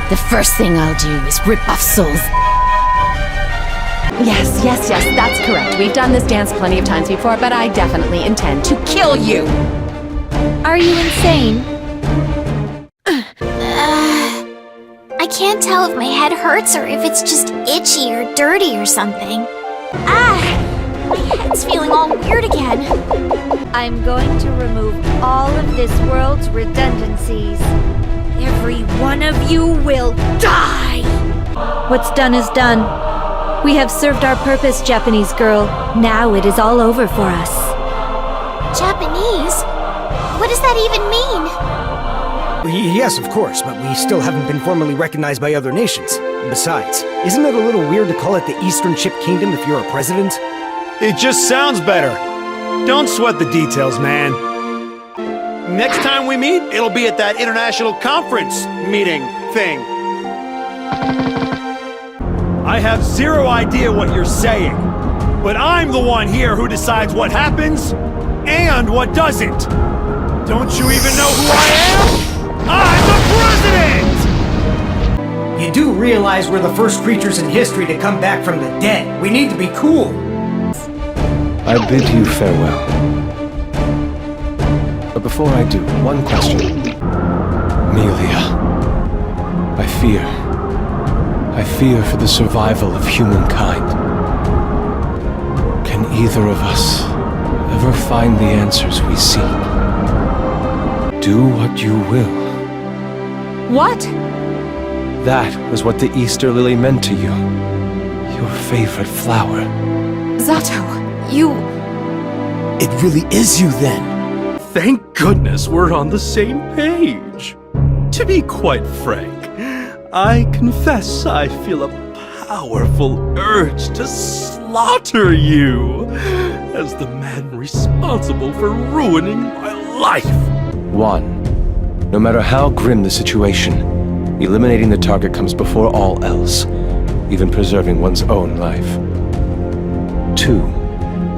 the first thing I'll do is rip off souls. Yes, that's correct. We've done this dance plenty of times before, but I definitely intend to kill you! Are you insane? I can't tell if my head hurts or if it's just itchy or dirty or something. Ah! My head's feeling all weird again. I'm going to remove all of this world's redundancies. Every one of you will die! What's done is done. We have served our purpose, Japanese girl. Now it is all over for us. Japanese? What does that even mean? Yes, of course, but we still haven't been formally recognized by other nations. Besides, isn't it a little weird to call it the Eastern Chipp Kingdom if you're a president? It just sounds better. Don't sweat the details, man. Next time we meet, it'll be at that international conference meeting thing. I have zero idea what you're saying, but I'm the one here who decides what happens and what doesn't. Don't you even know who I am? I'm the president! You do realize we're the first creatures in history to come back from the dead. We need to be cool. I bid you farewell. But before I do, one question. Millia, I fear for the survival of humankind. Can either of us ever find the answers we seek? Do what you will. What? That was what the Easter lily meant to you. Your favorite flower. Zato, you... It really is you then. Thank goodness we're on the same page. To be quite frank, I confess I feel a powerful urge to slaughter you as the man responsible for ruining my life. 1. No matter how grim the situation, eliminating the target comes before all else, even preserving one's own life. 2.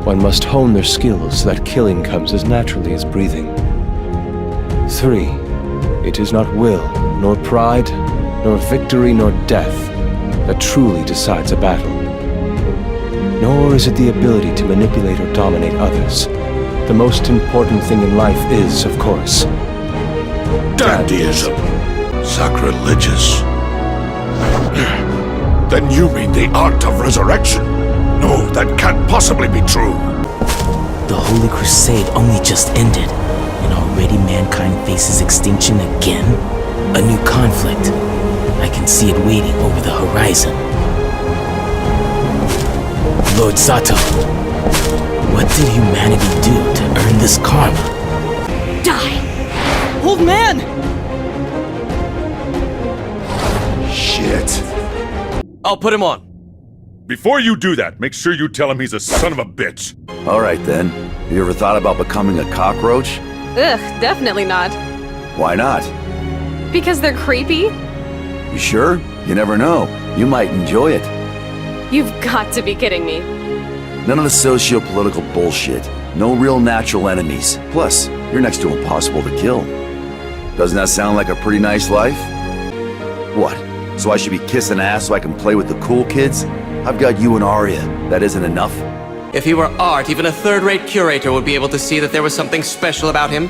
One must hone their skills so that killing comes as naturally as breathing. 3. It is not will, nor pride, nor victory, nor death that truly decides a battle. Nor is it the ability to manipulate or dominate others. The most important thing in life is, of course, Dandyism. Sacrilegious. Then you mean the art of resurrection? No, that can't possibly be true. The Holy Crusade only just ended, and already mankind faces extinction again? A new conflict. I can see it waiting over the horizon. Lord Zato, what did humanity do to earn this karma? Die! Old man! Shit. I'll put him on. Before you do that, make sure you tell him he's a son of a bitch. All right then. Have you ever thought about becoming a cockroach? Ugh, definitely not. Why not? Because they're creepy? You sure? You never know. You might enjoy it. You've got to be kidding me. None of the socio-political bullshit. No real natural enemies. Plus, you're next to impossible to kill. Doesn't that sound like a pretty nice life? What? So I should be kissing ass so I can play with the cool kids? I've got you and Aria. That isn't enough? If he were art, even a third-rate curator would be able to see that there was something special about him.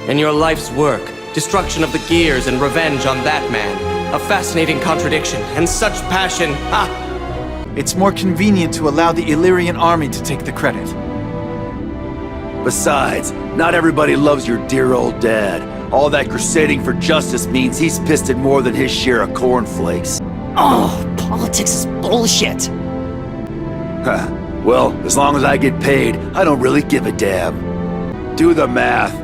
And your life's work, destruction of the gears and revenge on that man. A fascinating contradiction, and such passion, ha! It's more convenient to allow the Illyrian army to take the credit. Besides, not everybody loves your dear old dad. All that crusading for justice means he's pissed at more than his share of cornflakes. Oh, politics is bullshit. Huh. Well, as long as I get paid, I don't really give a damn. Do the math.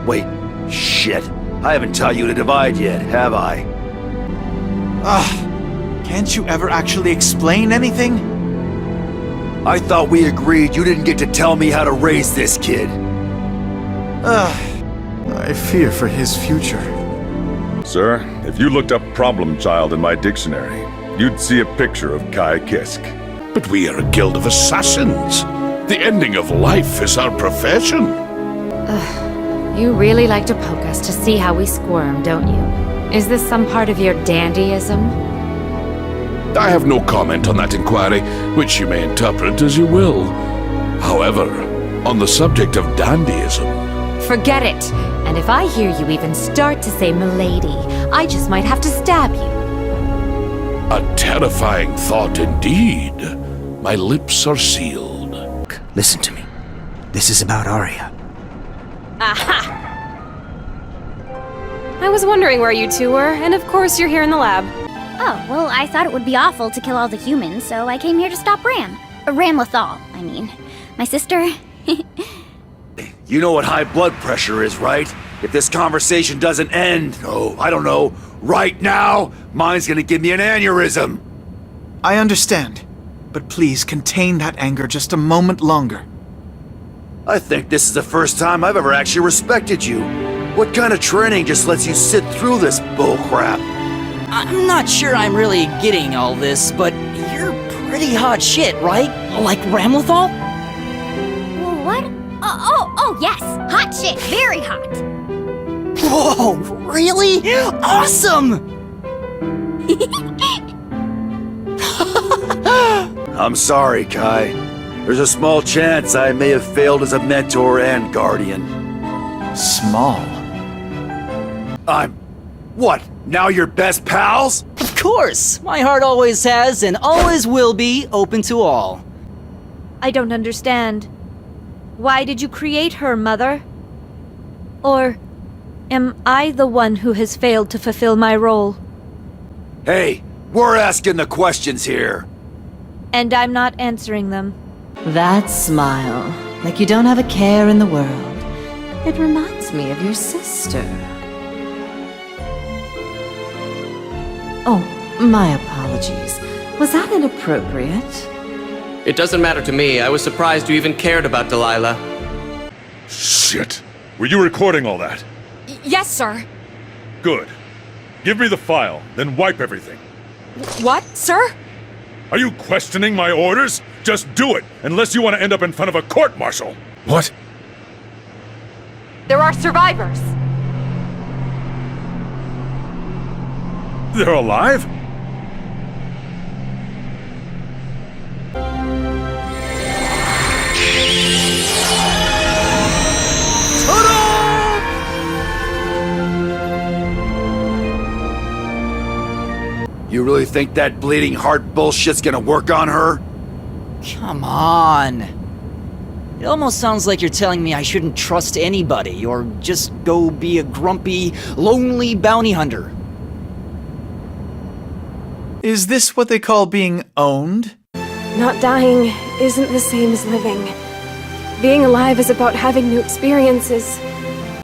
Wait, shit. I haven't taught you to divide yet, have I? Can't you ever actually explain anything? I thought we agreed you didn't get to tell me how to raise this kid. I fear for his future. Sir, if you looked up problem child in my dictionary, you'd see a picture of Kai Kisk. But we are a guild of assassins. The ending of life is our profession. You really like to poke us to see how we squirm, don't you? Is this some part of your dandyism? I have no comment on that inquiry, which you may interpret as you will. However, on the subject of dandyism... Forget it! And if I hear you even start to say milady, I just might have to stab you. A terrifying thought indeed. My lips are sealed. Listen to me. This is about Aria. Aha! I was wondering where you two were, and of course you're here in the lab. Oh, well, I thought it would be awful to kill all the humans, so I came here to stop Ram. Ram Lethal, I mean. My sister. You know what high blood pressure is, right? If this conversation doesn't end, I don't know, right now, mine's gonna give me an aneurysm. I understand, but please contain that anger just a moment longer. I think this is the first time I've ever actually respected you. What kind of training just lets you sit through this bullcrap? I'm not sure I'm really getting all this, but you're pretty hot shit, right? Like Ramlethal? Well, what? Oh, yes. Hot shit. Very hot. Whoa, really? Awesome! I'm sorry, Kai. There's a small chance I may have failed as a mentor and guardian. Small? What? Now you're best pals? Of course! My heart always has and always will be open to all. I don't understand. Why did you create her, Mother? Or am I the one who has failed to fulfill my role? Hey, we're asking the questions here. And I'm not answering them. That smile, like you don't have a care in the world. It reminds me of your sister. Oh, my apologies. Was that inappropriate? It doesn't matter to me. I was surprised you even cared about Delilah. Shit. Were you recording all that? Yes, sir. Good. Give me the file, then wipe everything. What, sir? Are you questioning my orders? Just do it, unless you want to end up in front of a court-martial. What? There are survivors. They're alive? You really think that bleeding heart bullshit's gonna work on her? Come on. It almost sounds like you're telling me I shouldn't trust anybody, or just go be a grumpy, lonely bounty hunter. Is this what they call being owned? Not dying isn't the same as living. Being alive is about having new experiences.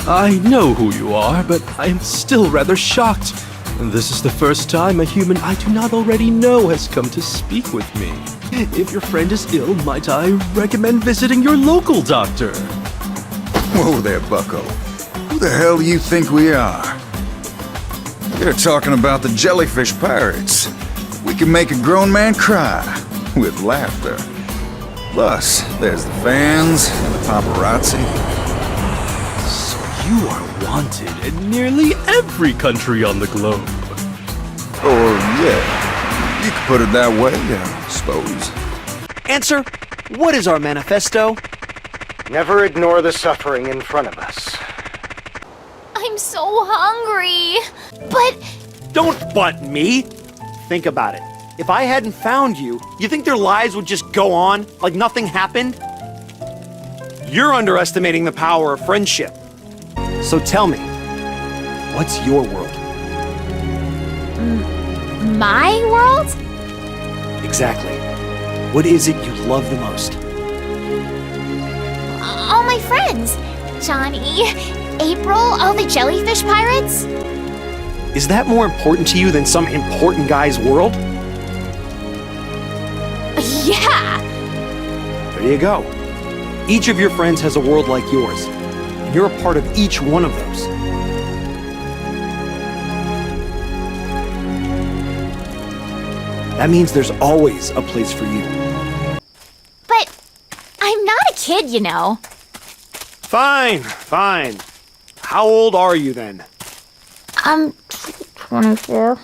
I know who you are, but I am still rather shocked. This is the first time a human I do not already know has come to speak with me. If your friend is ill, might I recommend visiting your local doctor? Whoa there, bucko. Who the hell do you think we are? You're talking about the jellyfish pirates. We can make a grown man cry with laughter. Plus, there's the fans and the paparazzi. So you are wanted in nearly every country on the globe. Or, yeah, you could put it that way, I suppose. Answer, what is our manifesto? Never ignore the suffering in front of us. I'm so hungry. But... Don't butt me. Think about it. If I hadn't found you, you think their lives would just go on like nothing happened? You're underestimating the power of friendship. So tell me, what's your world? My world? Exactly. What is it you love the most? All my friends. Johnny, April, all the jellyfish pirates. Is that more important to you than some important guy's world? Yeah. There you go. Each of your friends has a world like yours, and you're a part of each one of those. That means there's always a place for you. But I'm not a kid, you know. Fine. How old are you then? 24.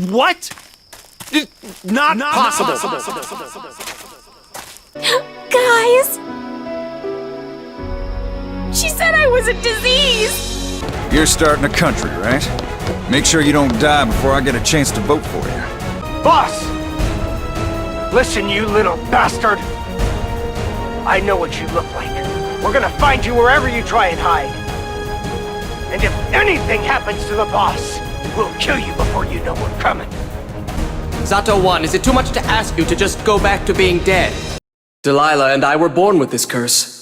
What? Not possible. Guys! She said I was a disease! You're starting a country, right? Make sure you don't die before I get a chance to vote for you. Boss! Listen, you little bastard! I know what you look like. We're gonna find you wherever you try and hide. And if anything happens to the boss, we'll kill you before you know we're coming. Zato 1, is it too much to ask you to just go back to being dead? Delilah and I were born with this curse.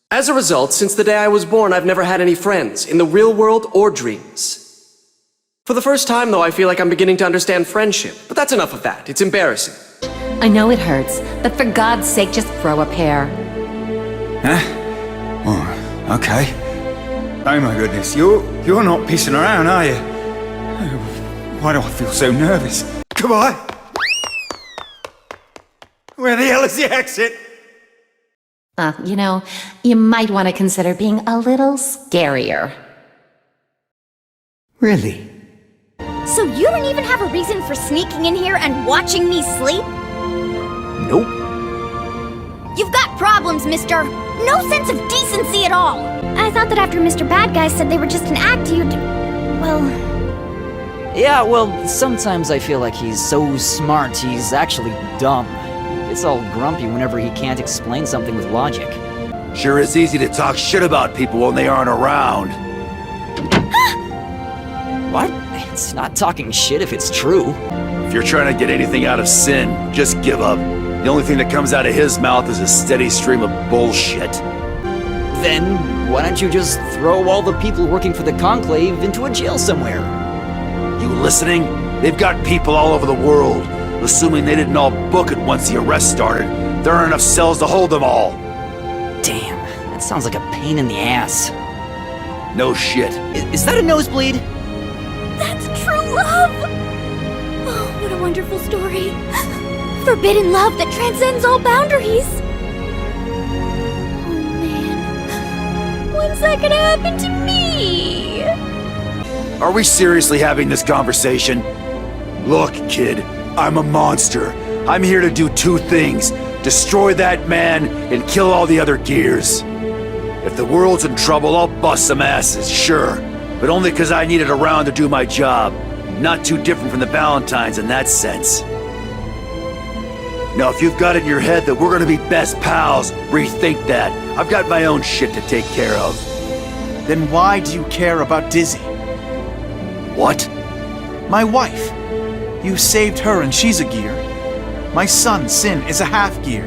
As a result, since the day I was born, I've never had any friends, in the real world or dreams. For the first time, though, I feel like I'm beginning to understand friendship. But that's enough of that. It's embarrassing. I know it hurts, but for God's sake, just throw a pair. Huh? Oh, okay. Oh my goodness, you're not pissing around, are you? Why do I feel so nervous? Goodbye! Where the hell is the exit? You might want to consider being a little scarier. Really? So you don't even have a reason for sneaking in here and watching me sleep? Nope. You've got problems, mister. No sense of decency at all. I thought that after Mr. Bad Guy said they were just an act, you'd... well... Yeah, well, sometimes I feel like he's so smart, he's actually dumb. He gets all grumpy whenever he can't explain something with logic. Sure is easy to talk shit about people when they aren't around. What? It's not talking shit if it's true. If you're trying to get anything out of Sin, just give up. The only thing that comes out of his mouth is a steady stream of bullshit. Then, why don't you just throw all the people working for the Conclave into a jail somewhere? You listening? They've got people all over the world. Assuming they didn't all book it once the arrest started, there aren't enough cells to hold them all. Damn, that sounds like a pain in the ass. No shit. Is that a nosebleed? That's true love! Oh, what a wonderful story. Forbidden love that transcends all boundaries. Oh man, when's that gonna happen to me? Are we seriously having this conversation? Look, kid, I'm a monster. I'm here to do two things. Destroy that man and kill all the other gears. If the world's in trouble, I'll bust some asses, sure. But only because I need it around to do my job. Not too different from the Valentines in that sense. Now, if you've got it in your head that we're gonna be best pals, rethink that. I've got my own shit to take care of. Then why do you care about Dizzy? What? My wife. You saved her and she's a gear. My son, Sin, is a half-gear.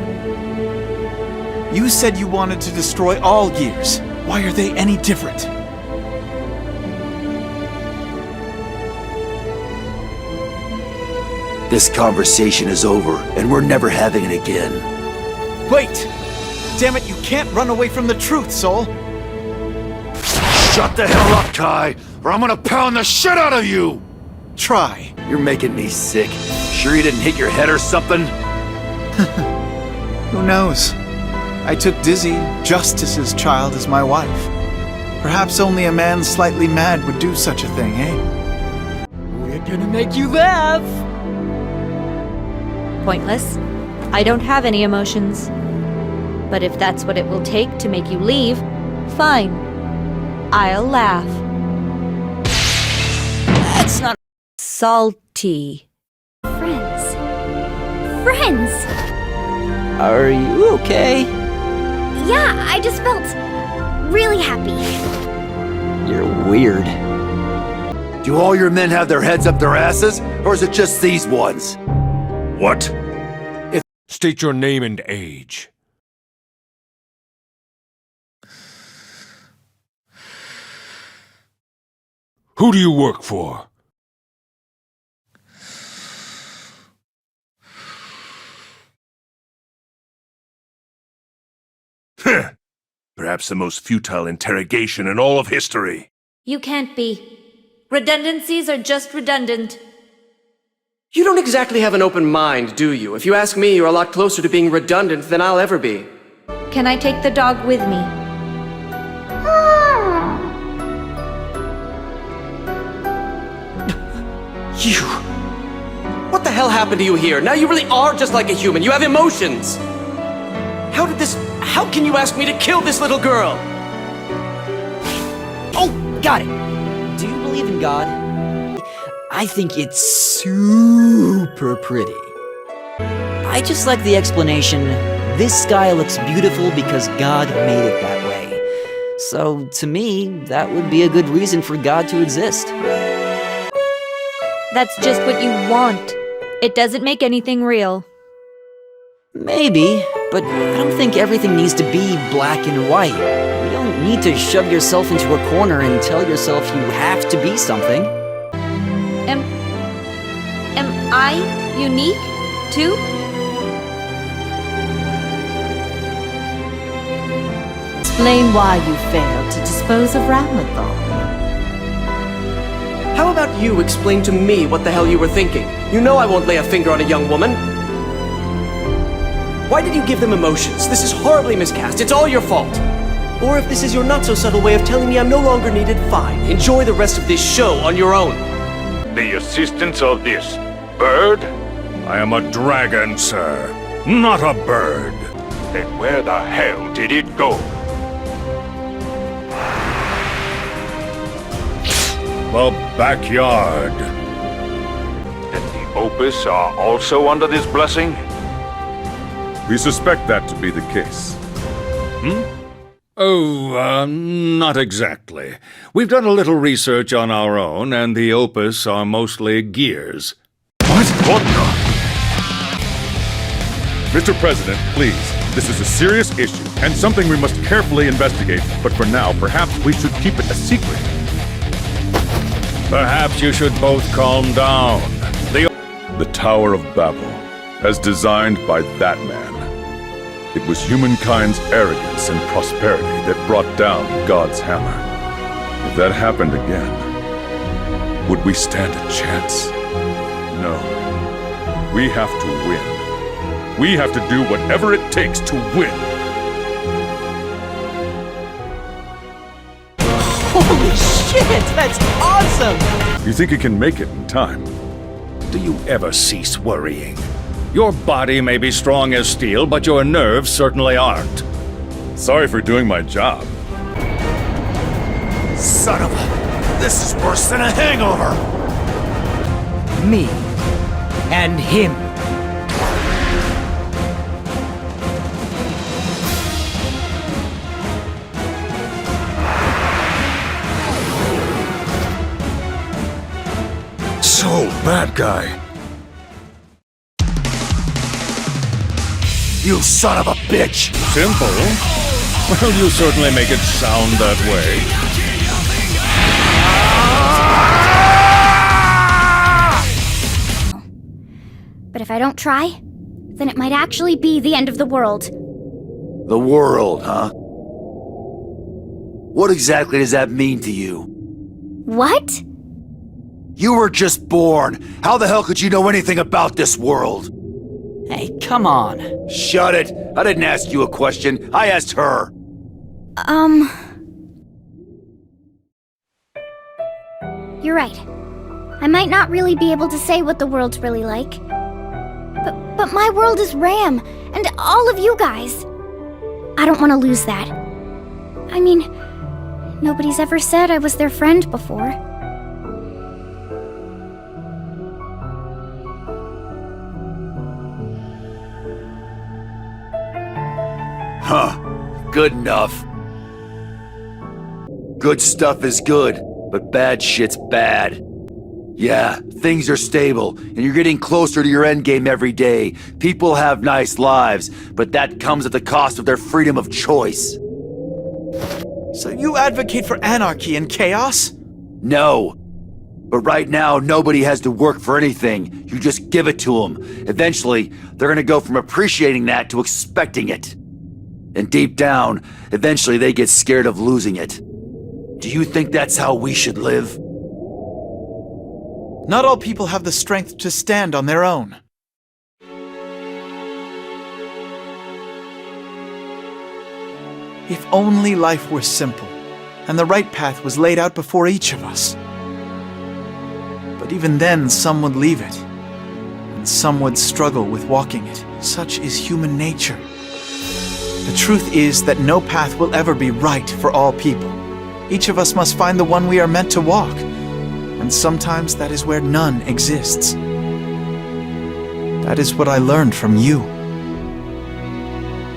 You said you wanted to destroy all gears. Why are they any different? This conversation is over, and we're never having it again. Wait! Damn it, you can't run away from the truth, Soul! Shut the hell up, Kai, or I'm gonna pound the shit out of you! Try. You're making me sick. Sure you didn't hit your head or something? Who knows? I took Dizzy, Justice's child, as my wife. Perhaps only a man slightly mad would do such a thing, eh? We're gonna make you laugh! Pointless. I don't have any emotions. But if that's what it will take to make you leave, fine. I'll laugh. That's not salty. Friends. Friends! Are you okay? Yeah, I just felt really happy. You're weird. Do all your men have their heads up their asses, or is it just these ones? What? State your name and age. Who do you work for? Perhaps the most futile interrogation in all of history. You can't be. Redundancies are just redundant. You don't exactly have an open mind, do you? If you ask me, you're a lot closer to being redundant than I'll ever be. Can I take the dog with me? You... What the hell happened to you here? Now you really are just like a human. You have emotions. How can you ask me to kill this little girl? Oh, got it. Do you believe in God? I think it's super pretty. I just like the explanation, this sky looks beautiful because God made it that way. So, to me, that would be a good reason for God to exist. That's just what you want. It doesn't make anything real. Maybe, but I don't think everything needs to be black and white. You don't need to shove yourself into a corner and tell yourself you have to be something. Am I unique, too? Explain why you failed to dispose of Ramlethal. How about you explain to me what the hell you were thinking? You know I won't lay a finger on a young woman. Why did you give them emotions? This is horribly miscast. It's all your fault. Or if this is your not-so-subtle way of telling me I'm no longer needed, fine. Enjoy the rest of this show on your own. The assistance of this bird? I am a dragon, sir, not a bird. Then where the hell did it go? The backyard. Then the Opus are also under this blessing? We suspect that to be the case. Oh, not exactly. We've done a little research on our own, and the Opus are mostly gears. What the? Mr. President, please. This is a serious issue, and something we must carefully investigate, but for now, perhaps we should keep it a secret. Perhaps you should both calm down. The Tower of Babel, as designed by that man. It was humankind's arrogance and prosperity that brought down God's hammer. If that happened again, would we stand a chance? No. We have to win. We have to do whatever it takes to win. Holy shit, that's awesome! You think you can make it in time? Do you ever cease worrying? Your body may be strong as steel, but your nerves certainly aren't. Sorry for doing my job. Son of a... This is worse than a hangover! Me. And him. So, bad guy. You son of a bitch! Simple? Well, you certainly make it sound that way. But if I don't try, then it might actually be the end of the world. The world, huh? What exactly does that mean to you? What? You were just born. How the hell could you know anything about this world? Hey, come on. Shut it. I didn't ask you a question. I asked her. You're right. I might not really be able to say what the world's really like. But my world is Ram, and all of you guys. I don't want to lose that. I mean, nobody's ever said I was their friend before. Huh. Good enough. Good stuff is good, but bad shit's bad. Yeah, things are stable, and you're getting closer to your endgame every day. People have nice lives, but that comes at the cost of their freedom of choice. So you advocate for anarchy and chaos? No. But right now, nobody has to work for anything. You just give it to them. Eventually, they're gonna go from appreciating that to expecting it. And deep down, eventually they get scared of losing it. Do you think that's how we should live? Not all people have the strength to stand on their own. If only life were simple, and the right path was laid out before each of us. But But even then, some would leave it. And some would struggle with walking it. Such is human nature. The truth is that no path will ever be right for all people. Each of us must find the one we are meant to walk. And sometimes that is where none exists. That is what I learned from you.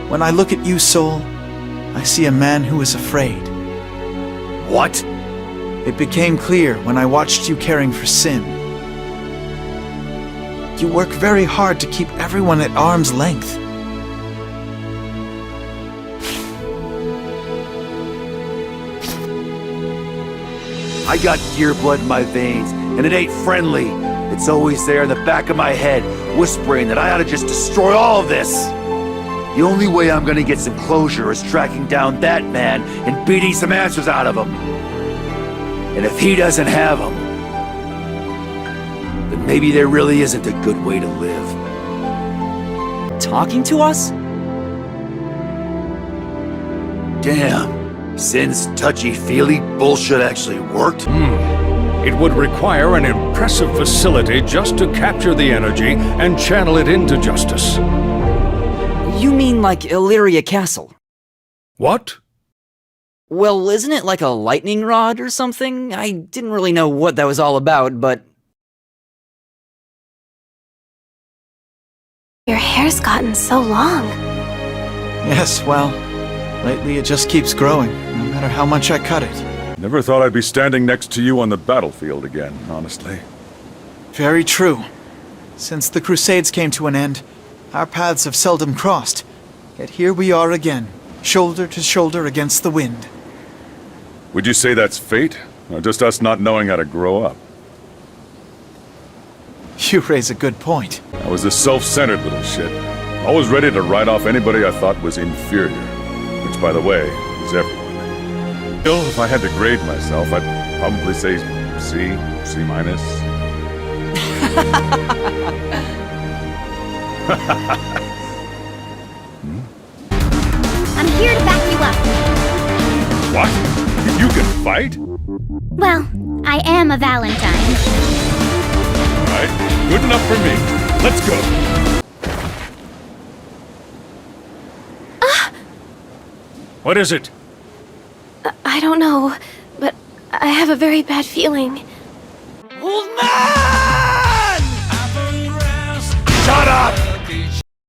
When I look at you, Soul, I see a man who is afraid. What? It became clear when I watched you caring for Sin. You work very hard to keep everyone at arm's length. I got gear blood in my veins, and it ain't friendly. It's always there in the back of my head, whispering that I ought to just destroy all of this. The only way I'm gonna get some closure is tracking down that man and beating some answers out of him. And if he doesn't have them, then maybe there really isn't a good way to live. Talking to us? Damn. Sin's touchy-feely bullshit actually worked? It would require an impressive facility just to capture the energy and channel it into justice. You mean like Illyria Castle? What? Well, isn't it like a lightning rod or something? I didn't really know what that was all about, but... Your hair's gotten so long. Yes, well, lately it just keeps growing, no matter how much I cut it. Never thought I'd be standing next to you on the battlefield again, honestly. Very true. Since the Crusades came to an end, our paths have seldom crossed. Yet here we are again, shoulder to shoulder against the wind. Would you say that's fate? Or just us not knowing how to grow up? You raise a good point. I was a self-centered little shit. Always ready to write off anybody I thought was inferior. Which, by the way, is everyone. Still, if I had to grade myself, I'd probably say C, C minus. I'm here to back you up. What? You can fight? Well, I am a Valentine. Alright, good enough for me. Let's go. What is it? I don't know, but I have a very bad feeling. Old man! Shut up!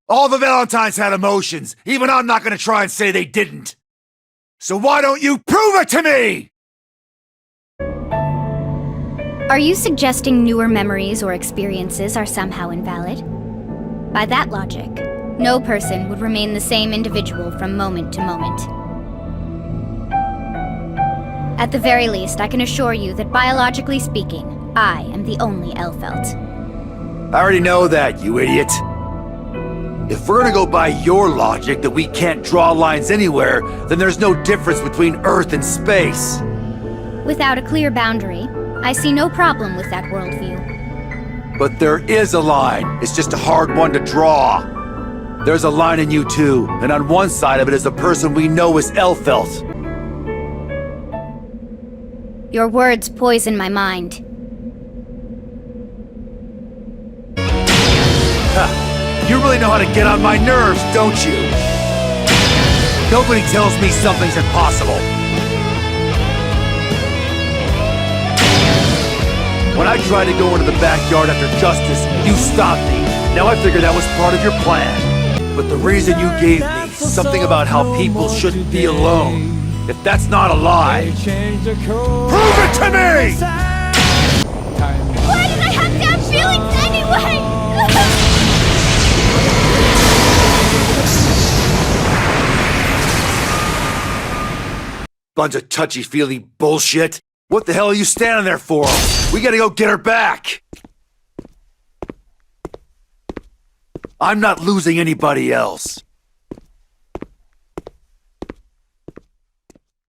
All the Valentines had emotions. Even I'm not gonna try and say they didn't. So why don't you prove it to me? Are you suggesting newer memories or experiences are somehow invalid? By that logic, no person would remain the same individual from moment to moment. At the very least, I can assure you that biologically speaking, I am the only Elfelt. I already know that, you idiot. If we're gonna go by your logic that we can't draw lines anywhere, then there's no difference between Earth and space. Without a clear boundary, I see no problem with that worldview. But there is a line. It's just a hard one to draw. There's a line in you too, and on one side of it is a person we know as Elfelt. Your words poison my mind. Ha! You really know how to get on my nerves, don't you? Nobody tells me something's impossible. When I tried to go into the backyard after justice, you stopped me. Now I figure that was part of your plan. But the reason you gave me, something about how people shouldn't be alone, if that's not a lie, prove it to me! Why did I have to have feelings anyway? Bunch of touchy-feely bullshit. What the hell are you standing there for? We gotta go get her back! I'm not losing anybody else.